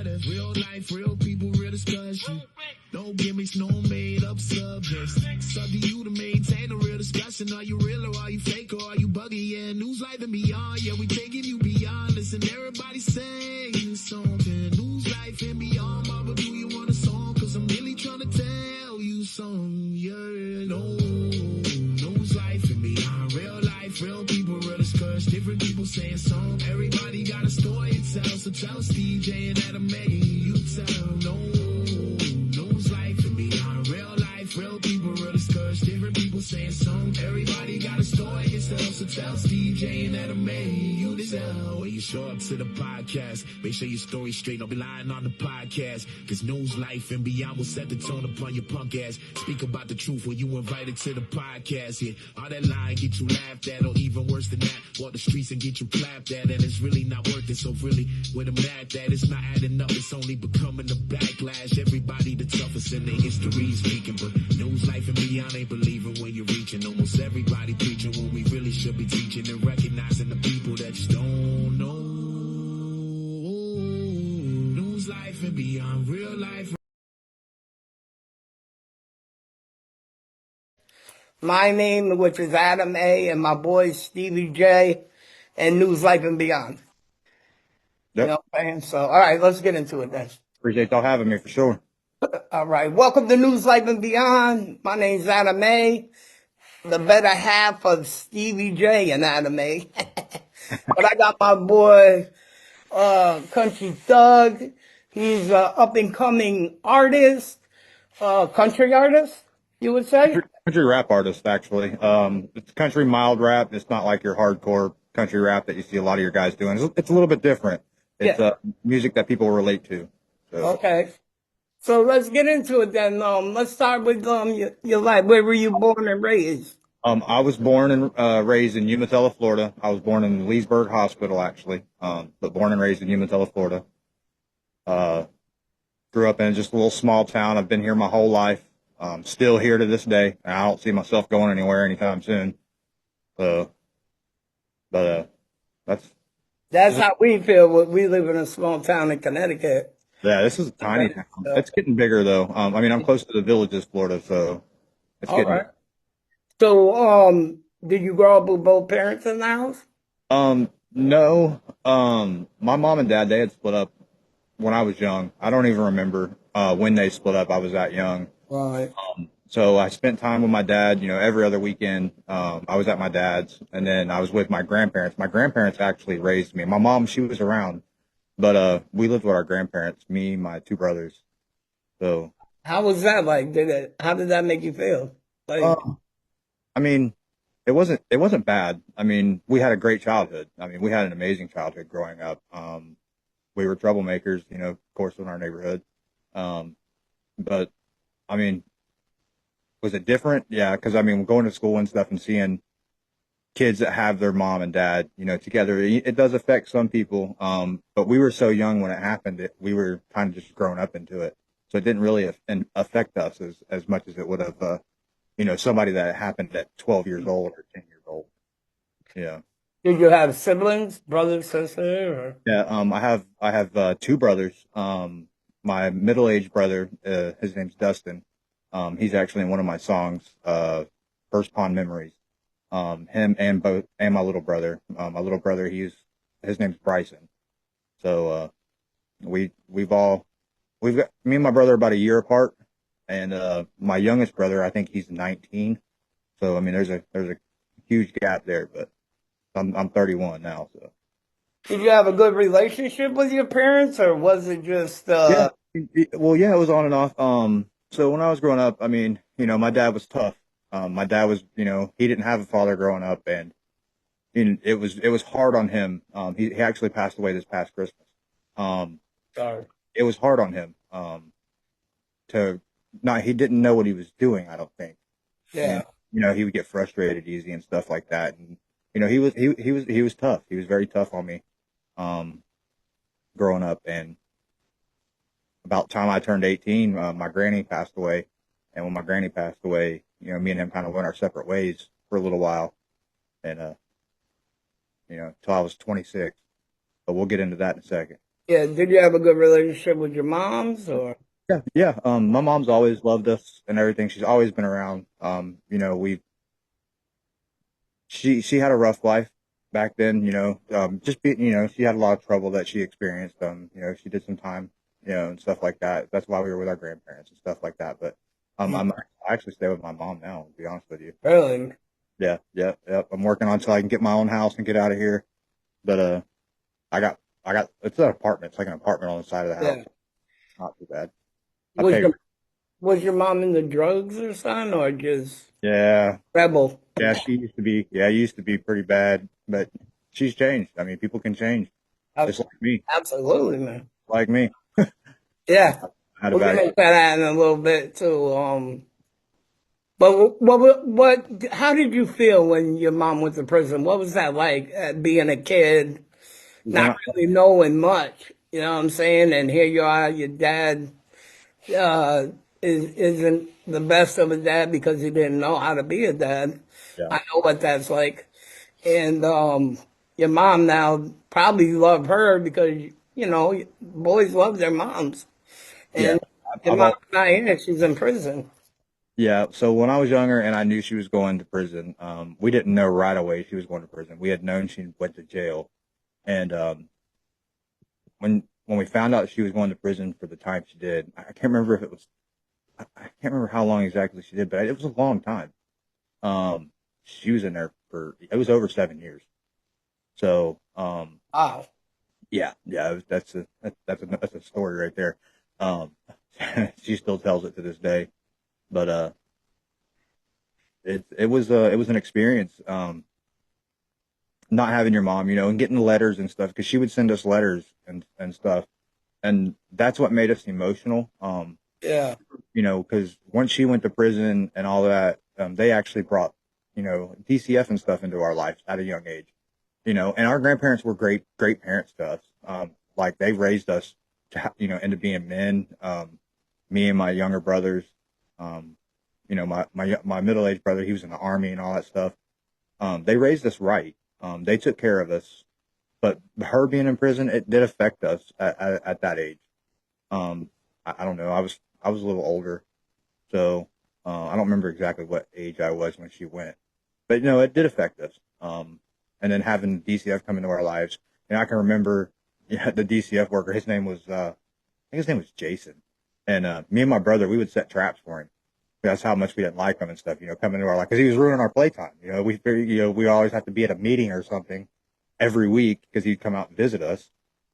better. Real life, real people, real discussion. No gimmicks, no made up subjects. It's up to you to maintain a real discussion. Are you real or are you fake or are you buggy? Yeah, news life and beyond. Yeah, we taking you beyond. Listen, everybody saying something. News life and beyond. Mama, do you want a song? Cause I'm really trying to tell you something. Yeah, no. News life and beyond. Real life, real people, real discussion. Different people saying something. Everybody got a story to tell. So tell us, DJ and Adam May. You tell. No. News life and beyond. Real life, real people, real discussion. Different people saying something. Everybody got a story to tell. So tell us, DJ and Adam May. You tell. When you show up to the podcast, make sure your story's straight. Don't be lying on the podcast. Cause news, life, and beyond will set the tone upon your punk ass. Speak about the truth when you invited to the podcast. Yeah, all that lying get you laughed at, or even worse than that, walk the streets and get you clapped at, and it's really not worth it. So really, with a mad that it's not adding up, it's only becoming a backlash. Everybody the toughest in the history speaking, but news, life, and beyond ain't believing when you're reaching. Almost everybody preaching when we really should be teaching and recognizing the people that just don't know. News, life, and beyond. Real life. My name, which is Adam A, and my boy Stevie J, and News Life and Beyond. Yep. You know what I'm saying? So, all right, let's get into it then. Appreciate y'all having me for sure. All right, welcome to News Life and Beyond. My name's Adam A, the better half of Stevie J and Adam A. But I got my boy, Country Thug. He's an up-and-coming artist, country artist, you would say? Country rap artist, actually. It's country mild rap. It's not like your hardcore country rap that you see a lot of your guys doing. It's a little bit different. It's music that people relate to. So. Okay. So let's get into it then. Let's start with your life. Where were you born and raised? I was born and raised in Umatilla, Florida. I was born in Leesburg Hospital, actually, but born and raised in Umatilla, Florida. Grew up in just a little small town. I've been here my whole life. Still here to this day. I don't see myself going anywhere anytime soon. But that's how we feel. We live in a small town in Connecticut. Yeah, this is a tiny town. It's getting bigger though. I mean, I'm close to the Villages, Florida, so it's getting. All right. So, did you grow up with both parents in the house? No. My mom and dad, they had split up when I was young. I don't even remember when they split up. I was that young. Right. So I spent time with my dad, every other weekend. I was at my dad's, and then I was with my grandparents. My grandparents actually raised me. My mom, she was around, but we lived with our grandparents, me, my two brothers. So how was that like? How did that make you feel? Like, I mean, it wasn't bad. I mean, we had a great childhood. I mean, we had an amazing childhood growing up. We were troublemakers, of course, in our neighborhood. But I mean, was it different? Yeah, because I mean, going to school and stuff and seeing kids that have their mom and dad, together, it does affect some people. But we were so young when it happened that we were kind of just grown up into it, so it didn't really affect us as much as it would have, somebody that happened at 12 years old or 10 years old. Yeah. Did you have siblings, brother, sister? Or? Yeah. I have two brothers. My middle-aged brother, his name's Dustin. He's actually in one of my songs, First Pond Memories. Him and my little brother. My little brother, his name's Bryson. So, we've got, me and my brother are about a year apart, and, my youngest brother, I think he's 19. So, I mean, there's a huge gap there, but I'm 31 now, so. Did you have a good relationship with your parents, or was it just, Yeah, well, yeah, it was on and off. So when I was growing up, I mean, my dad was tough. My dad was, he didn't have a father growing up, and it was hard on him. He actually passed away this past Christmas. Sorry. It was hard on him. He didn't know what he was doing, I don't think. Yeah. And, he would get frustrated easy and stuff like that. And, he was tough. He was very tough on me, growing up. And about the time I turned 18, my granny passed away. And when my granny passed away, me and him kind of went our separate ways for a little while. And, till I was 26. But we'll get into that in a second. Yeah. Did you have a good relationship with your moms or? Yeah, yeah. My mom's always loved us and everything. She's always been around. She had a rough life back then. Just be, she had a lot of trouble that she experienced. She did some time, and stuff like that. That's why we were with our grandparents and stuff like that. But I actually stay with my mom now. To be honest with you. Really? Yeah, yeah, yeah. I'm working on till I can get my own house and get out of here. But I got it's an apartment. It's like an apartment on the side of the house. Yeah. Not too bad. I Was pay. your was your mom into drugs or something, or just Yeah, rebel? yeah. She used to be. Yeah, used to be pretty bad, but she's changed. I mean, people can change, just like me. Absolutely, man. Like me. Yeah. I had a We'll get bad. into that in a little bit too. But how did you feel when your mom went to prison? What was that like, being a kid, When not I, really knowing much? You know what I'm saying? And here you are, your dad uh, isn't the best of a dad because he didn't know how to be a dad. yeah, I know what that's like. And your mom now probably love her because boys love their moms. yeah. And your I've mom's all. not here; she's in prison. Yeah. So when I was younger and I knew she was going to prison, we didn't know right away she was going to prison. We had known she went to jail, and when we found out she was going to prison for the time she did, I can't remember if it was. I can't remember how long exactly she did, but it was a long time. Um, she was in there for it was over 7 years. So, Wow. yeah, yeah, that's a story right there. Um, she still tells it to this day, but it was an experience. Not having your mom, and getting letters and stuff because she would send us letters and stuff, and that's what made us emotional. Yeah. Because once she went to prison and all that, they actually brought, DCF and stuff into our lives at a young age, and our grandparents were great, great parents to us. Like they raised us into being men. Me and my younger brothers, um, my middle-aged brother, he was in the army and all that stuff. They raised us right. They took care of us, but her being in prison, it did affect us at that age. I don't know. I was a little older, so I don't remember exactly what age I was when she went, but it did affect us. And then having DCF come into our lives, and I can remember, the DCF worker. His name was I think his name was Jason, and me and my brother, we would set traps for him. That's how much we didn't like him and stuff, coming into our life because he was ruining our playtime. We always have to be at a meeting or something every week because he'd come out and visit us.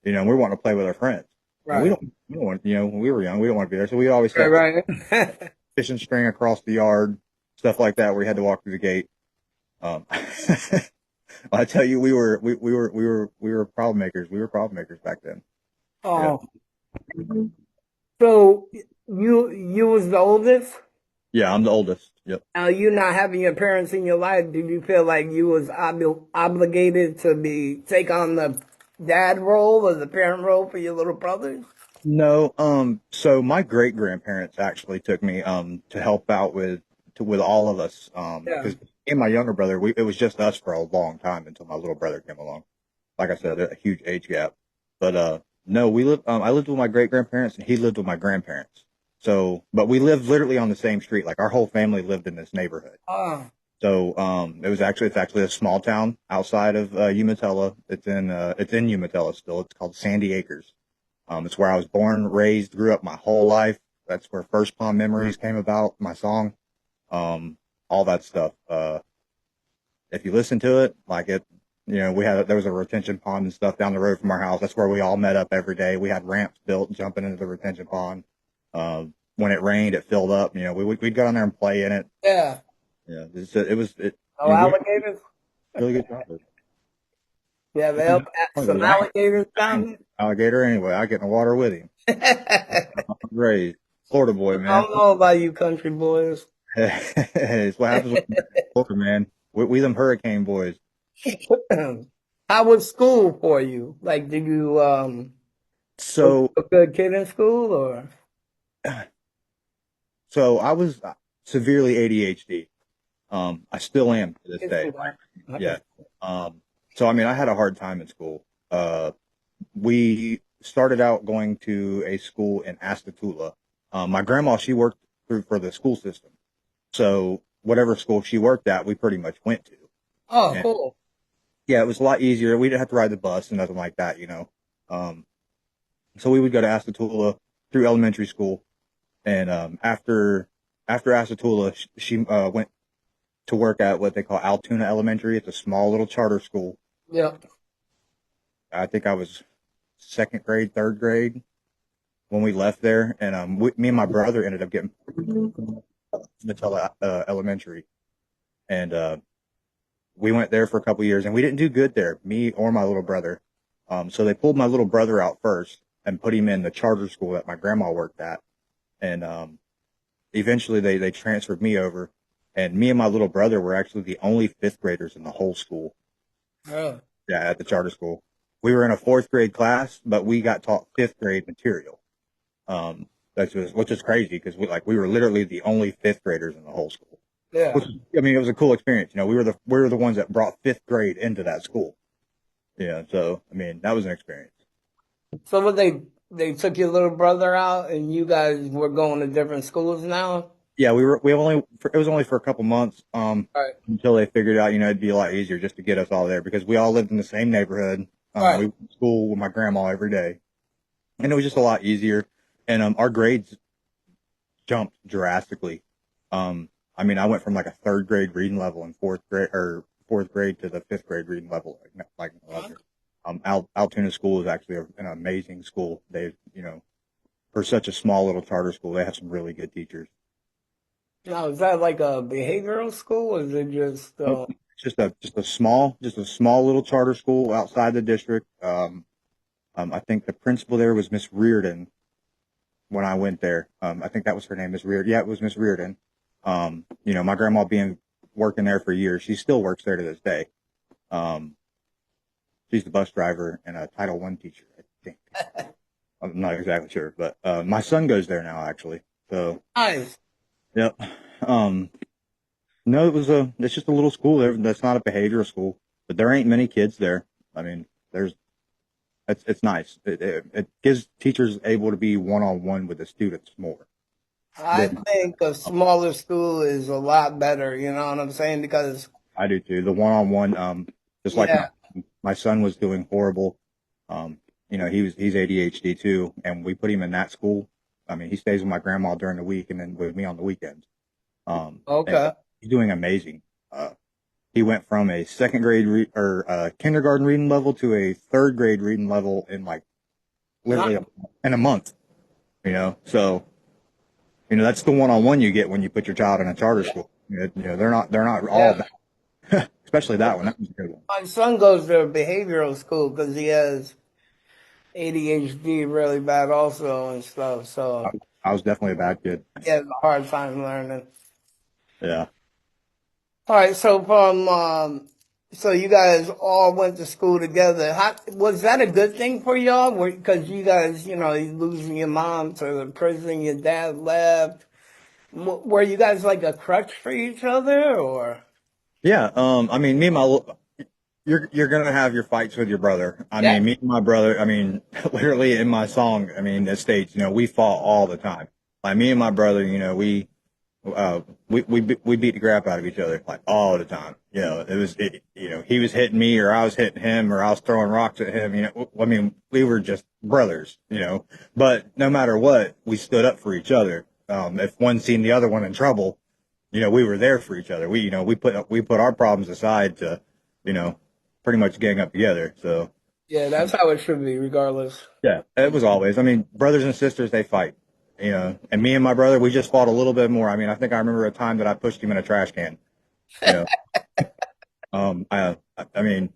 And we want to play with our friends. And Right. we don't want, when we were young, we don't want to be there. So we always set Right. Right. fishing string across the yard, stuff like that, where you had to walk through the gate. I tell you, we were problem makers. We were problem makers back then. Yeah. Oh, so you was the oldest. Yeah, I'm the oldest. Yep. Now, you not having your parents in your life, did you feel like you was obligated to take on the dad role or the parent role for your little brothers? No, so my great grandparents actually took me to help out with all of us Yeah. because me and my younger brother it was just us for a long time until my little brother came along. Like I said, a huge age gap. But no, I lived with my great grandparents and he lived with my grandparents. So, but we lived literally on the same street. Like our whole family lived in this neighborhood. Oh, So it's actually a small town outside of Umatilla. It's in Umatilla still. It's called Sandy Acres. It's where I was born, raised, grew up my whole life. That's where First Pond Memories came about, my song, all that stuff. If you listen to it, like it, there was a retention pond and stuff down the road from our house. That's where we all met up every day. We had ramps built jumping into the retention pond. When it rained, it filled up. We'd go down there and play in it. yeah. Yeah, Oh, we had alligators? a really good childhood. Yeah, they have some alligators down Alligator anyway. I get in the water with him. there. I'm great. Florida boy, I man. don't know about you country boys. It's what happens with Florida, man. We them hurricane boys. How was school for you? Like, did you was you So, a good kid in school or? so I was severely ADHD. I still am to this day. Yeah. Um, so I mean, I had a hard time in school. We started out going to a school in Astatula. My grandma, she worked for the school system. So whatever school she worked at, we pretty much went to. Oh, And cool. yeah, it was a lot easier. We didn't have to ride the bus and nothing like that, Um, so we would go to Astatula through elementary school. And, after Astatula, she went to work at what they call Altoona Elementary. It's a small little charter school. Yep. I think I was second grade, third grade when we left there. And, me and my brother ended up getting Nutella, Elementary. And, we went there for a couple years and we didn't do good there, me or my little brother. So they pulled my little brother out first and put him in the charter school that my grandma worked at. And, eventually they transferred me over, and me and my little brother were actually the only fifth graders in the whole school. Oh. Yeah, at the charter school. We were in a fourth grade class, but we got taught fifth grade material. Which is crazy because we were literally the only fifth graders in the whole school. Yeah. Which, I mean, it was a cool experience. We were the ones that brought fifth grade into that school. Yeah. So, I mean, that was an experience. So what they took your little brother out and you guys were going to different schools now? Yeah, it was only for a couple months, Right. until they figured out, it'd be a lot easier just to get us all there because we all lived in the same neighborhood. Right. We went to school with my grandma every day, and it was just a lot easier. And, our grades jumped drastically. I mean, I went from like a third grade reading level in fourth grade to the fifth grade reading level. Like no other. Altoona School is actually an amazing school. They, for such a small little charter school, they have some really good teachers. Now, is that like a behavioral school or is it just, Nope. It's just a small little charter school outside the district. I think the principal there was Miss Reardon when I went there. I think that was her name, Miss Reardon. Yeah, it was Miss Reardon. My grandma working there for years, she still works there to this day. She's the bus driver and a Title I teacher, I think. I'm not exactly sure, but my son goes there now, actually. So, nice. yep. No, it's just a little school there. That's not a behavioral school, but there ain't many kids there. I mean, it's nice. It gives teachers able to be one-on-one with the students more. I think a smaller school is a lot better, you know what I'm saying? Because I do too. The one-on-one, just like yeah. my son was doing horrible. He's ADHD too, and we put him in that school. I mean, he stays with my grandma during the week and then with me on the weekends. Okay. He's doing amazing. He went from a second grade kindergarten reading level to a third grade reading level in literally in a month. So that's the one-on-one you get when you put your child in a charter school. They're not all that. Especially that one. That was a good one. My son goes to a behavioral school because he has ADHD really bad also and stuff. So I was definitely a bad kid. he has a hard time learning. Yeah. All right, so you guys all went to school together. Was that a good thing for y'all? Because you guys, you losing your mom to the prison, your dad left. Were you guys like a crutch for each other, or? Yeah. I mean, you're gonna have your fights with your brother. I Yeah. mean, me and my brother. I mean, literally in my song. I mean, it states, we fought all the time. Like me and my brother, we beat the crap out of each other like all the time. He was hitting me or I was hitting him or I was throwing rocks at him. I mean, we were just brothers, but no matter what, we stood up for each other. If one seen the other one in trouble, we were there for each other. We put our problems aside to, pretty much gang up together. So Yeah, that's how it should be, regardless. yeah, it was always, I mean, brothers and sisters, they fight. And me and my brother, we just fought a little bit more. I mean, I think I remember a time that I pushed him in a trash can. I mean,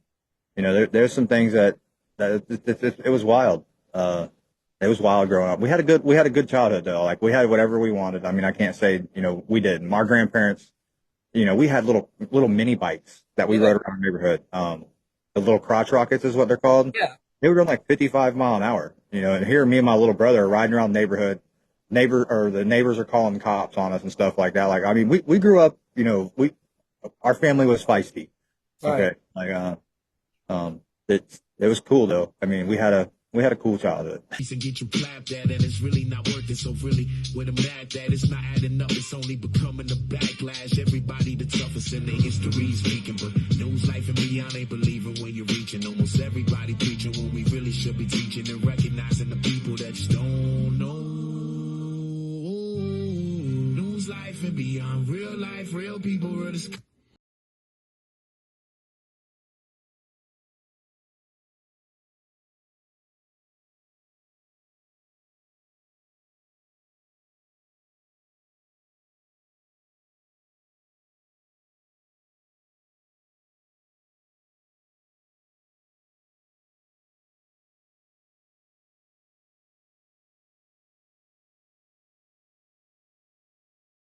there's some things that it was wild. It was wild growing up. We had a good childhood though. Like we had whatever we wanted. I mean, I can't say, we didn't. Our grandparents, we had little mini bikes that we rode around the neighborhood. The little crotch rockets is what they're called. Yeah. They were going like 55 mile an hour, and here me and my little brother are riding around the neighborhood. The neighbors are calling cops on us and stuff like that. Like, I mean, we grew up, our family was feisty. Okay. Right. Like, it was cool though. I mean, we had we had a cool childhood. And get you clapped at, and it's really not worth it. So really, with a mad that it's not adding up, it's only becoming a backlash. Everybody the toughest in their history speaking, but news, life, and beyond ain't believing when you're reaching. Almost everybody preaching when we really should be teaching and recognizing the people that just don't know. News, life, and beyond. Real life, real people, real